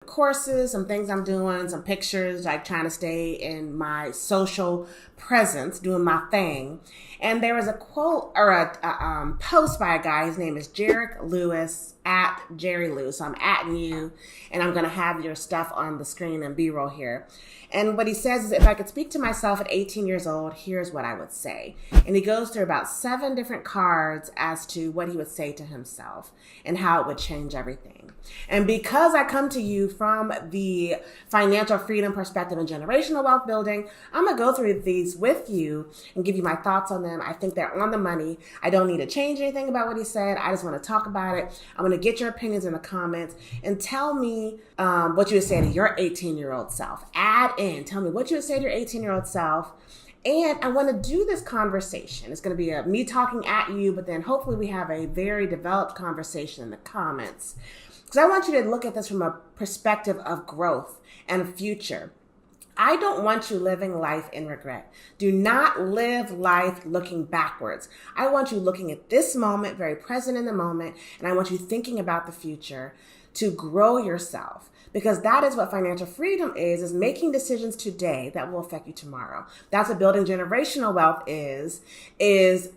courses, some things I'm doing, some pictures, like trying to stay in my social presence, doing my thing. And there was a quote or a post by a guy. His name is Jarek Lewis at Jerry Lou. So I'm atting you, and I'm going to have your stuff on the screen and B-roll here. And what he says is, if I could speak to myself at 18 years old, here's what I would say. And he goes through about 7 different cards as to what he would say to himself and how it would change everything. And because I come to you from the financial freedom perspective and generational wealth building, I'm going to go through these with you and give you my thoughts on them. I think they're on the money. I don't need to change anything about what he said. I just want to talk about it. I'm going to get your opinions in the comments and tell me what you would say to your 18-year-old self. Tell me what you would say to your 18-year-old self. And I want to do this conversation. It's going to be me talking at you, but then hopefully we have a very developed conversation in the comments. Because I want you to look at this from a perspective of growth and future. I don't want you living life in regret. Do not live life looking backwards. I want you looking at this moment, very present in the moment, and I want you thinking about the future to grow yourself. Because that is what financial freedom is making decisions today that will affect you tomorrow. That's what building generational wealth is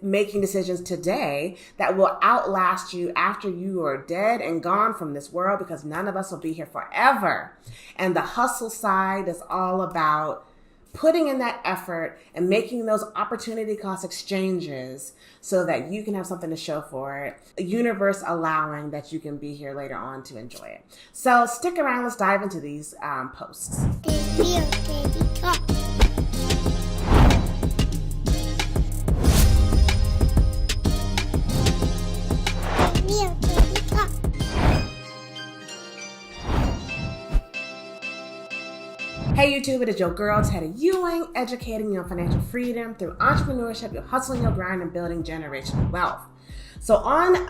making decisions today that will outlast you after you are dead and gone from this world, because none of us will be here forever. And the hustle side is all about putting in that effort and making those opportunity cost exchanges so that you can have something to show for it, the universe allowing that you can be here later on to enjoy it. So stick around, let's dive into these posts. Hey YouTube, it is your girl, Teddy Ewing, educating you on financial freedom through entrepreneurship, your hustling, your grind, and building generational wealth. So on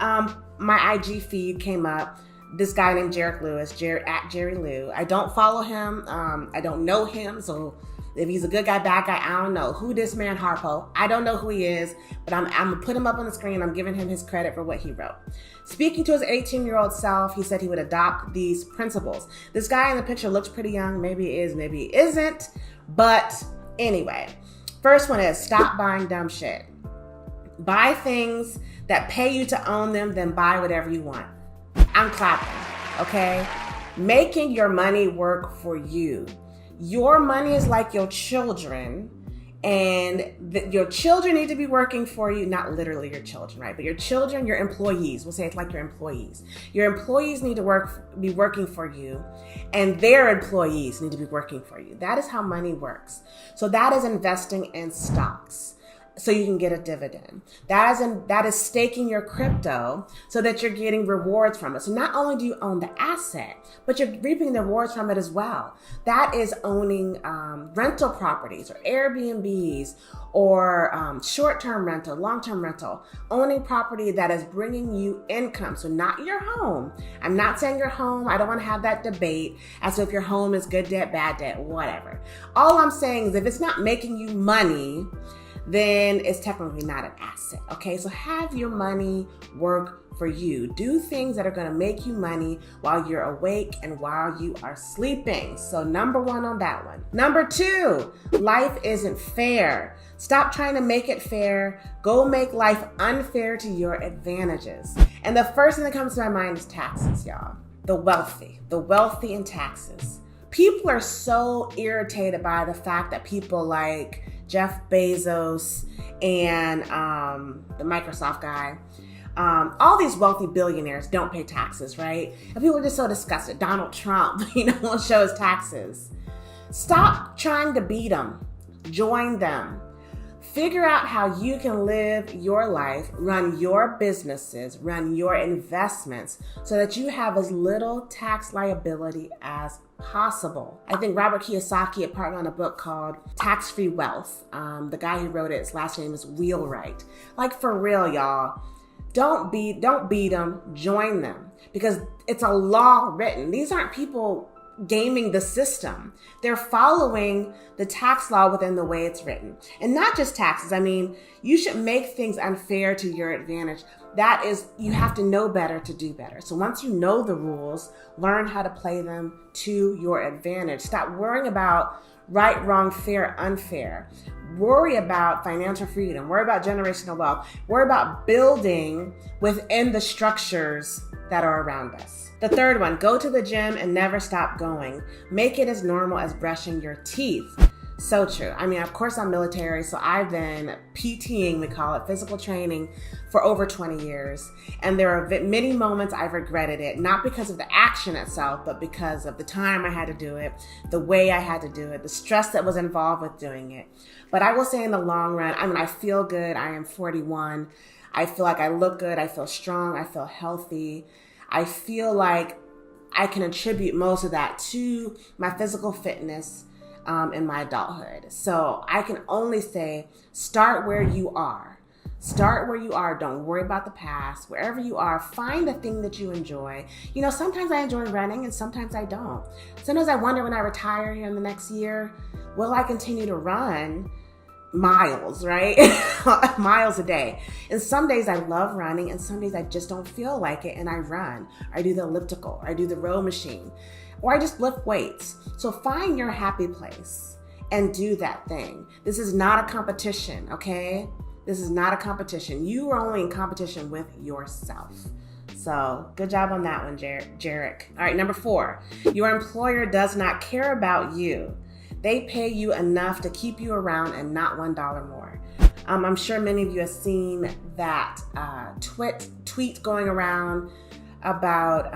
my IG feed came up this guy named Jarek Lewis, at Jerry Lou. I don't follow him. I don't know him. So if he's a good guy, bad guy, I don't know. Who this man Harpo? I don't know who he is, but I'm going to put him up on the screen. I'm giving him his credit for what he wrote. Speaking to his 18-year-old self, he said he would adopt these principles. This guy in the picture looks pretty young. Maybe he is, maybe he isn't. But anyway, first one is stop buying dumb shit. Buy things that pay you to own them, then buy whatever you want. I'm clapping, okay? Making your money work for you. Your money is like your children, and your children need to be working for you. Not literally your children, right? But your children, your employees. We'll say it's like your employees. Your employees need to be working for you, and their employees need to be working for you. That is how money works. So that is investing in stocks, so you can get a dividend. That is staking your crypto so that you're getting rewards from it. So not only do you own the asset, but you're reaping the rewards from it as well. That is owning rental properties or Airbnbs or short-term rental, long-term rental, owning property that is bringing you income. So not your home. I'm not saying your home. I don't want to have that debate as if your home is good debt, bad debt, whatever. All I'm saying is if it's not making you money, then it's technically not an asset, okay? So have your money work for you. Do things that are gonna make you money while you're awake and while you are sleeping. So number 1 on that one. Number 2, life isn't fair. Stop trying to make it fair. Go make life unfair to your advantages. And the first thing that comes to my mind is taxes, y'all. The wealthy and taxes. People are so irritated by the fact that people like Jeff Bezos and the Microsoft guy, all these wealthy billionaires don't pay taxes, right? And people are just so disgusted. Donald Trump, won't show his taxes. Stop trying to beat them. Join them. Figure out how you can live your life, run your businesses, run your investments so that you have as little tax liability as possible. I think Robert Kiyosaki had partnered on a book called Tax-Free Wealth. The guy who wrote it, his last name is Wheelwright. Like for real, y'all. Don't beat them, join them, because it's a law written. These aren't people gaming the system. They're following the tax law within the way it's written. And not just taxes. I mean, you should make things unfair to your advantage. That is, you have to know better to do better. So once you know the rules, learn how to play them to your advantage. Stop worrying about right, wrong, fair, unfair. Worry about financial freedom. Worry about generational wealth. Worry about building within the structures that are around us. The third one, go to the gym and never stop going. Make it as normal as brushing your teeth. So true. I mean, of course I'm military, so I've been PTing, we call it, physical training, for over 20 years. And there are many moments I've regretted it, not because of the action itself, but because of the time I had to do it, the way I had to do it, the stress that was involved with doing it. But I will say in the long run, I mean, I feel good. I am 41. I feel like I look good. I feel strong. I feel healthy. I feel like I can attribute most of that to my physical fitness in my adulthood. So I can only say, start where you are. Start where you are. Don't worry about the past. Wherever you are, find the thing that you enjoy. You know, sometimes I enjoy running and sometimes I don't. Sometimes I wonder when I retire here in the next year, will I continue to run miles, right? Miles a day. And some days I love running and some days I just don't feel like it and I run. Or I do the elliptical, or I do the row machine, or I just lift weights. So find your happy place and do that thing. This is not a competition, okay? This is not a competition. You are only in competition with yourself. So good job on that one, Jarek. All right, number 4, your employer does not care about you. They pay you enough to keep you around and not $1 more. I'm sure many of you have seen that tweet going around about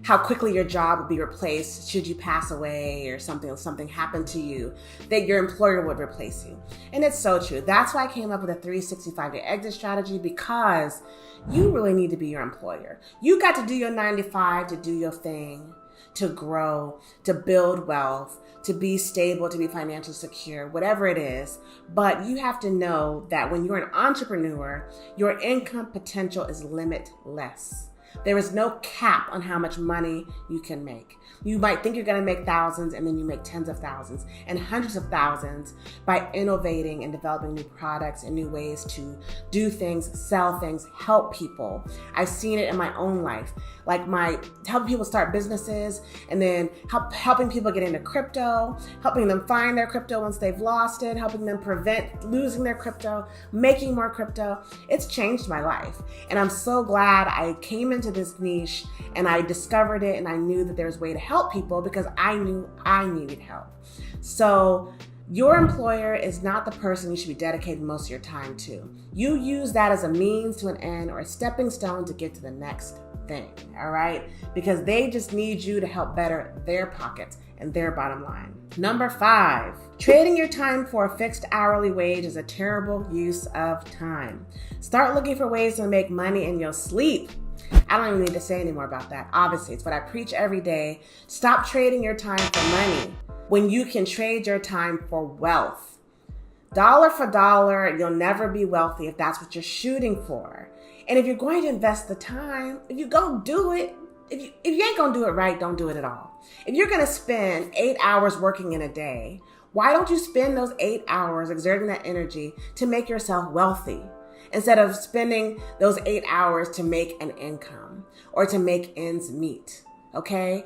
how quickly your job would be replaced should you pass away or something happened to you, that your employer would replace you. And it's so true. That's why I came up with a 365-day exit strategy, because you really need to be your employer. You got to do your 9 to 5 to do your thing, to grow, to build wealth, to be stable, to be financially secure, whatever it is. But you have to know that when you're an entrepreneur, your income potential is limitless. There is no cap on how much money you can make. You might think you're going to make thousands, and then you make tens of thousands and hundreds of thousands by innovating and developing new products and new ways to do things, sell things, help people. I've seen it in my own life, like helping people start businesses, and then helping people get into crypto, helping them find their crypto once they've lost it, helping them prevent losing their crypto, making more crypto. It's changed my life. And I'm so glad I came into this niche and I discovered it, and I knew that there was a way to help people because I knew I needed help. So your employer is not the person you should be dedicating most of your time to. You use that as a means to an end or a stepping stone to get to the next thing, all right? Because they just need you to help better their pockets and their bottom line. Number 5, trading your time for a fixed hourly wage is a terrible use of time. Start looking for ways to make money in your sleep. I don't even need to say any more about that. Obviously, it's what I preach every day. Stop trading your time for money when you can trade your time for wealth. Dollar for dollar, you'll never be wealthy if that's what you're shooting for. And if you're going to invest the time, if you go do it, if you ain't gonna do it right, don't do it at all. If you're gonna spend 8 hours working in a day, why don't you spend those 8 hours exerting that energy to make yourself wealthy, instead of spending those 8 hours to make an income or to make ends meet? Okay?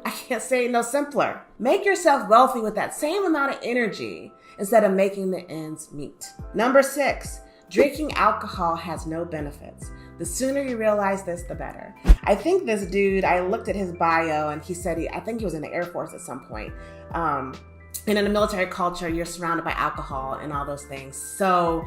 I can't say it no simpler. Make yourself wealthy with that same amount of energy instead of making the ends meet. Number 6, drinking alcohol has no benefits. The sooner you realize this, the better. I think this dude, I looked at his bio and he said, I think he was in the Air Force at some point. And in a military culture, you're surrounded by alcohol and all those things. So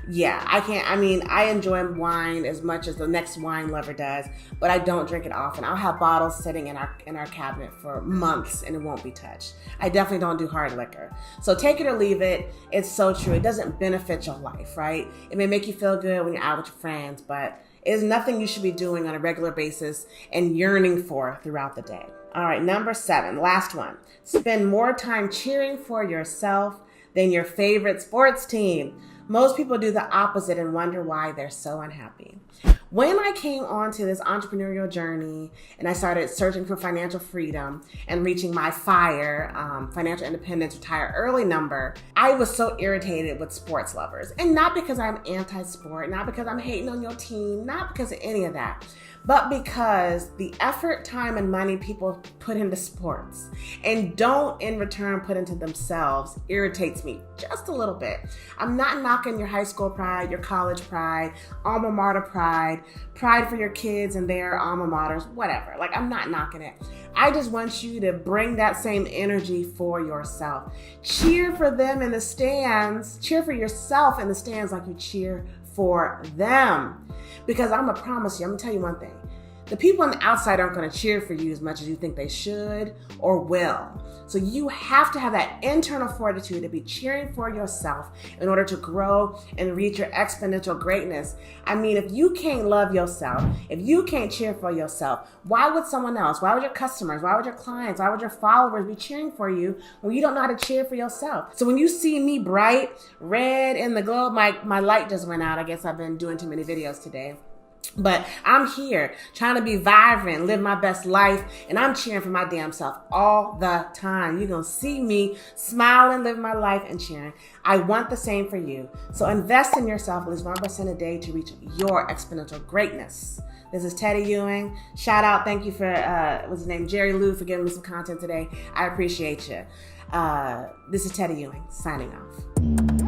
yeah, I enjoy wine as much as the next wine lover does, but I don't drink it often. I'll have bottles sitting in our cabinet for months and it won't be touched. I definitely don't do hard liquor. So take it or leave it. It's so true. It doesn't benefit your life, right? It may make you feel good when you're out with your friends, but it's nothing you should be doing on a regular basis and yearning for throughout the day. All right, number 7, last one. Spend more time cheering for yourself than your favorite sports team. Most people do the opposite and wonder why they're so unhappy. When I came onto this entrepreneurial journey and I started searching for financial freedom and reaching my FIRE, financial independence, retire early number, I was so irritated with sports lovers. And not because I'm anti-sport, not because I'm hating on your team, not because of any of that, but because the effort, time, and money people put into sports and don't in return put into themselves irritates me just a little bit. I'm not knocking your high school pride, your college pride, alma mater pride for your kids and their alma maters, whatever. Like, I'm not knocking it. I just want you to bring that same energy for yourself. Cheer for them in the stands. Cheer for yourself in the stands like you cheer for them. Because I'm gonna promise you, I'm gonna tell you one thing. The people on the outside aren't gonna cheer for you as much as you think they should or will. So you have to have that internal fortitude to be cheering for yourself in order to grow and reach your exponential greatness. I mean, if you can't love yourself, if you can't cheer for yourself, why would someone else, why would your customers, why would your clients, why would your followers be cheering for you when you don't know how to cheer for yourself? So when you see me bright red in the globe, my light just went out. I guess I've been doing too many videos today. But I'm here trying to be vibrant, live my best life, and I'm cheering for my damn self all the time. You're going to see me smiling, living my life, and cheering. I want the same for you. So invest in yourself at least 1% a day to reach your exponential greatness. This is Teddy Ewing. Shout out. Thank you for, what's his name? Jerry Lou for giving me some content today. I appreciate you. This is Teddy Ewing signing off.